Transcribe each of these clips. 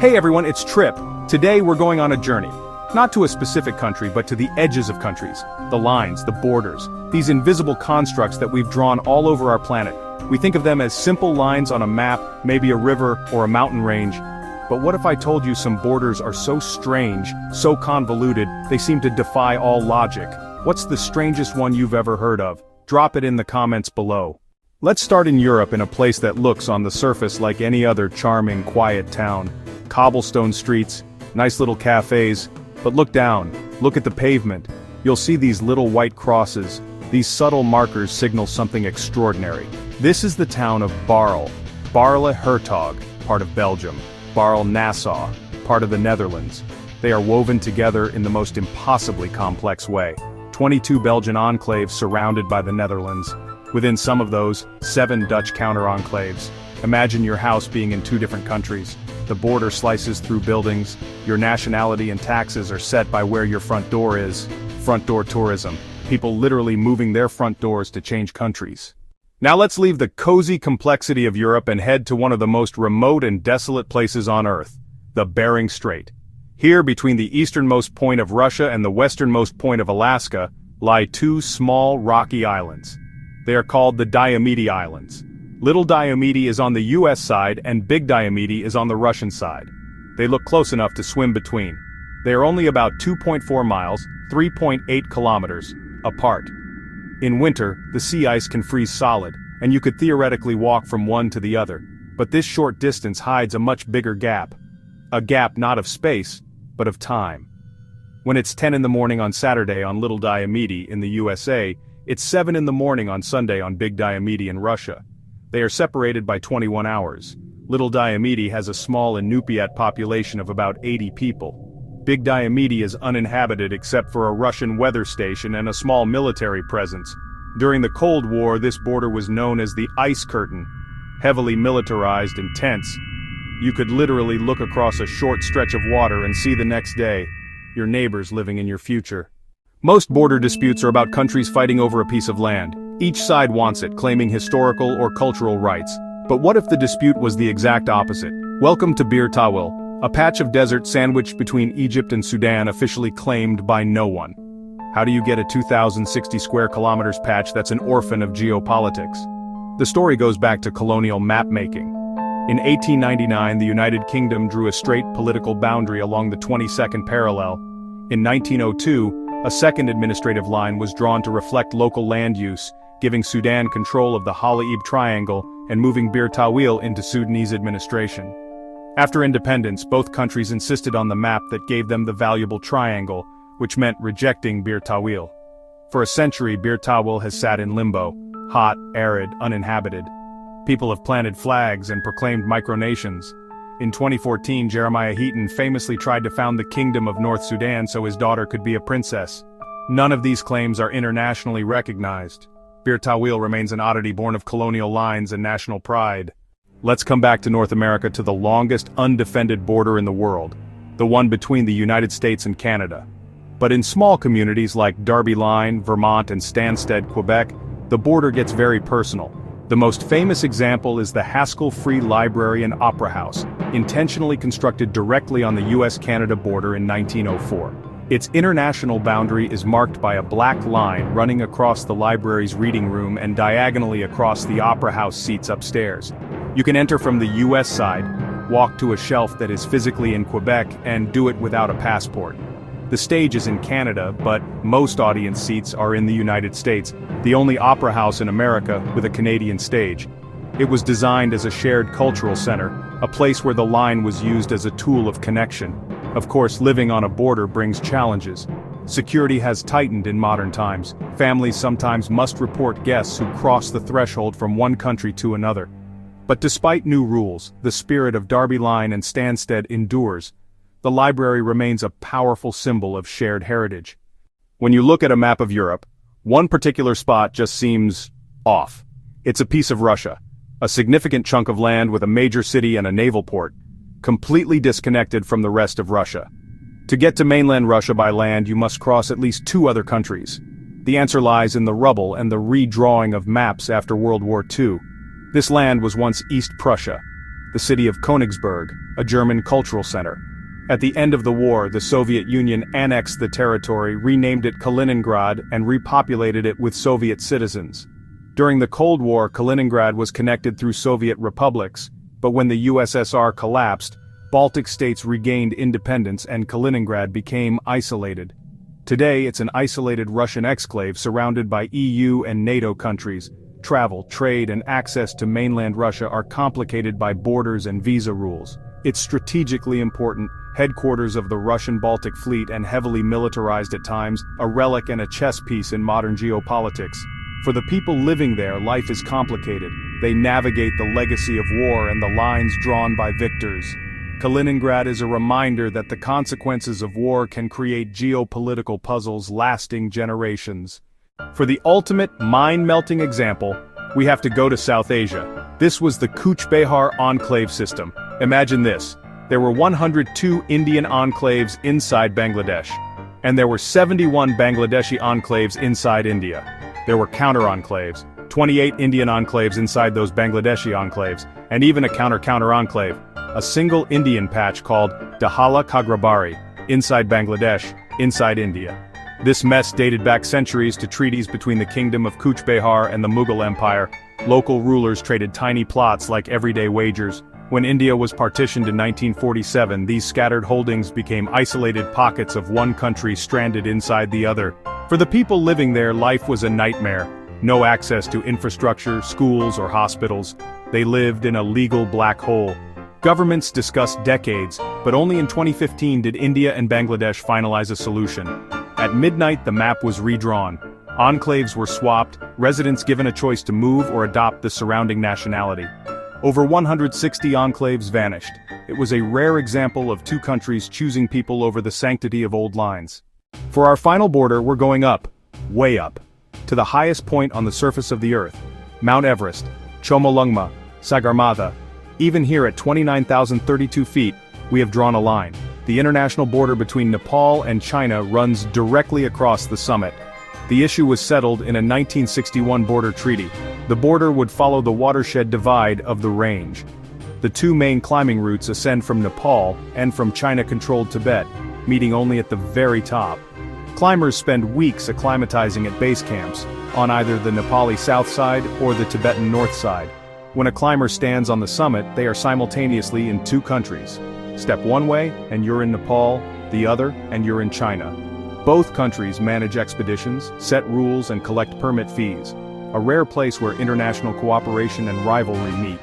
Hey everyone, it's Trip. Today we're going on a journey. Not to a specific country, but to the edges of countries. The lines, the borders, these invisible constructs that we've drawn all over our planet. We think of them as simple lines on a map, maybe a river or a mountain range. But what if I told you some borders are so strange, so convoluted, they seem to defy all logic? What's the strangest one you've ever heard of? Drop it in the comments below. Let's start in Europe, in a place that looks on the surface like any other charming, quiet town. Cobblestone streets, nice little cafes, but look down, look at the pavement. You'll see these little white crosses. These subtle markers signal something extraordinary. This is the town of Baarle. Baarle Hertog, part of Belgium. Baarle Nassau, part of the Netherlands. They are woven together in the most impossibly complex way. 22 Belgian enclaves surrounded by the Netherlands. Within some of those, 7 Dutch counter-enclaves. Imagine your house being in 2 different countries. The border slices through buildings. Your nationality and taxes are set by where your front door is. Front door tourism. People literally moving their front doors to change countries. Now let's leave the cozy complexity of Europe and head to one of the most remote and desolate places on Earth, the Bering Strait. Here, between the easternmost point of Russia and the westernmost point of Alaska, lie 2 small rocky islands. They are called the Diomede Islands. Little Diomede is on the US side and Big Diomede is on the Russian side. They look close enough to swim between. They are only about 2.4 miles, 3.8 kilometers, apart. In winter, the sea ice can freeze solid, and you could theoretically walk from one to the other. But this short distance hides a much bigger gap. A gap not of space, but of time. When it's 10 in the morning on Saturday on Little Diomede in the USA, it's 7 in the morning on Sunday on Big Diomede in Russia. They are separated by 21 hours. Little Diomede has a small Inupiat population of about 80 people. Big Diomede is uninhabited except for a Russian weather station and a small military presence. During the Cold War, this border was known as the Ice Curtain. Heavily militarized and tense. You could literally look across a short stretch of water and see the next day your neighbors living in your future. Most border disputes are about countries fighting over a piece of land. Each side wants it, claiming historical or cultural rights. But what if the dispute was the exact opposite? Welcome to Tawil, a patch of desert sandwiched between Egypt and Sudan, officially claimed by no one. How do you get a 2,060 square kilometers patch that's an orphan of geopolitics? The story goes back to colonial map-making. In 1899, the United Kingdom drew a straight political boundary along the 22nd parallel. In 1902, a second administrative line was drawn to reflect local land use, giving Sudan control of the Halaib Triangle and moving Tawil into Sudanese administration. After independence, both countries insisted on the map that gave them the valuable triangle, which meant rejecting Tawil. For a century, Tawil has sat in limbo, hot, arid, uninhabited. People have planted flags and proclaimed micronations. In 2014, Jeremiah Heaton famously tried to found the Kingdom of North Sudan so his daughter could be a princess. None of these claims are internationally recognized. Tawil remains an oddity born of colonial lines and national pride. Let's come back to North America, to the longest undefended border in the world, the one between the United States and Canada. But in small communities like Darby Line, Vermont, and Stansted, Quebec, the border gets very personal. The most famous example is the Haskell Free Library and Opera House, intentionally constructed directly on the US-Canada border in 1904. Its international boundary is marked by a black line running across the library's reading room and diagonally across the Opera House seats upstairs. You can enter from the US side, walk to a shelf that is physically in Quebec, and do it without a passport. The stage is in Canada, but most audience seats are in the United States, the only opera house in America with a Canadian stage. It was designed as a shared cultural center, a place where the line was used as a tool of connection. Of course, living on a border brings challenges. Security has tightened in modern times. Families sometimes must report guests who cross the threshold from one country to another. But despite new rules, the spirit of Darby Line and Stansted endures. The library remains a powerful symbol of shared heritage. When you look at a map of Europe, one particular spot just seems off. It's a piece of Russia, a significant chunk of land with a major city and a naval port, completely disconnected from the rest of Russia. To get to mainland Russia by land, you must cross at least 2 other countries. The answer lies in the rubble and the redrawing of maps after World War II. This land was once East Prussia. the city of Königsberg, a German cultural center. At the end of the war, the Soviet Union annexed the territory, renamed it Kaliningrad, and repopulated it with Soviet citizens. During the Cold War, Kaliningrad was connected through Soviet republics, but when the USSR collapsed, Baltic states regained independence and Kaliningrad became isolated. Today it's an isolated Russian exclave surrounded by EU and NATO countries. Travel, trade, and access to mainland Russia are complicated by borders and visa rules. It's strategically important, headquarters of the Russian Baltic Fleet and heavily militarized at times, a relic and a chess piece in modern geopolitics. For the people living there, life is complicated. They navigate the legacy of war and the lines drawn by victors. Kaliningrad is a reminder that the consequences of war can create geopolitical puzzles lasting generations. For the ultimate mind-melting example, we have to go to South Asia. This was the Cooch Behar enclave system. Imagine this. There were 102 Indian enclaves inside Bangladesh. And there were 71 Bangladeshi enclaves inside India. There were counter-enclaves, 28 Indian enclaves inside those Bangladeshi enclaves, and even a counter enclave, a single Indian patch called Dahala Kagrabari, inside Bangladesh, inside India. This mess dated back centuries to treaties between the kingdom of Cooch Behar and the Mughal Empire. Local rulers traded tiny plots like everyday wagers. When India was partitioned in 1947, these scattered holdings became isolated pockets of one country stranded inside the other. For the people living there, life was a nightmare. No access to infrastructure, schools, or hospitals. They lived in a legal black hole. Governments discussed decades, but only in 2015 did India and Bangladesh finalize a solution. At midnight, the map was redrawn. Enclaves were swapped, residents given a choice to move or adopt the surrounding nationality. Over 160 enclaves vanished. It was a rare example of two countries choosing people over the sanctity of old lines. For our final border, we're going up, way up, to the highest point on the surface of the Earth, Mount Everest, Chomolungma, Sagarmatha. Even here at 29,032 feet, we have drawn a line. The international border between Nepal and China runs directly across the summit. The issue was settled in a 1961 border treaty. The border would follow the watershed divide of the range. The two main climbing routes ascend from Nepal and from China-controlled Tibet, meeting only at the very top. Climbers spend weeks acclimatizing at base camps, on either the Nepali south side or the Tibetan north side. When a climber stands on the summit, they are simultaneously in two countries. Step one way, and you're in Nepal, the other, and you're in China. Both countries manage expeditions, set rules, and collect permit fees. A rare place where international cooperation and rivalry meet.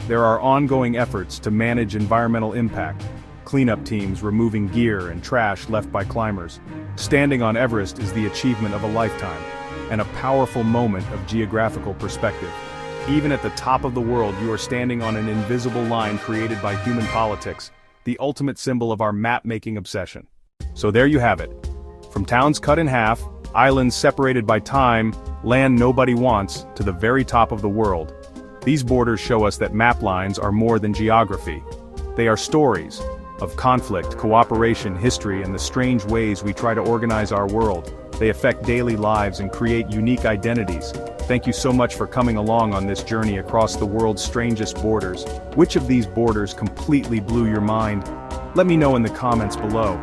There are ongoing efforts to manage environmental impact. Cleanup teams removing gear and trash left by climbers. Standing on Everest is the achievement of a lifetime, and a powerful moment of geographical perspective. Even at the top of the world, you are standing on an invisible line created by human politics, the ultimate symbol of our map-making obsession. So there you have it. From towns cut in half, islands separated by time, land nobody wants, to the very top of the world. These borders show us that map lines are more than geography. They are stories of conflict, cooperation, history, and the strange ways we try to organize our world. They affect daily lives and create unique identities. Thank you so much for coming along on this journey across the world's strangest borders. Which of these borders completely blew your mind? Let me know in the comments below.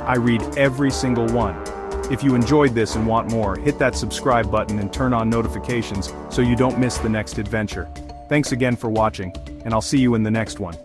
I read every single one. If you enjoyed this and want more, hit that subscribe button and turn on notifications so you don't miss the next adventure. Thanks again for watching, and I'll see you in the next one.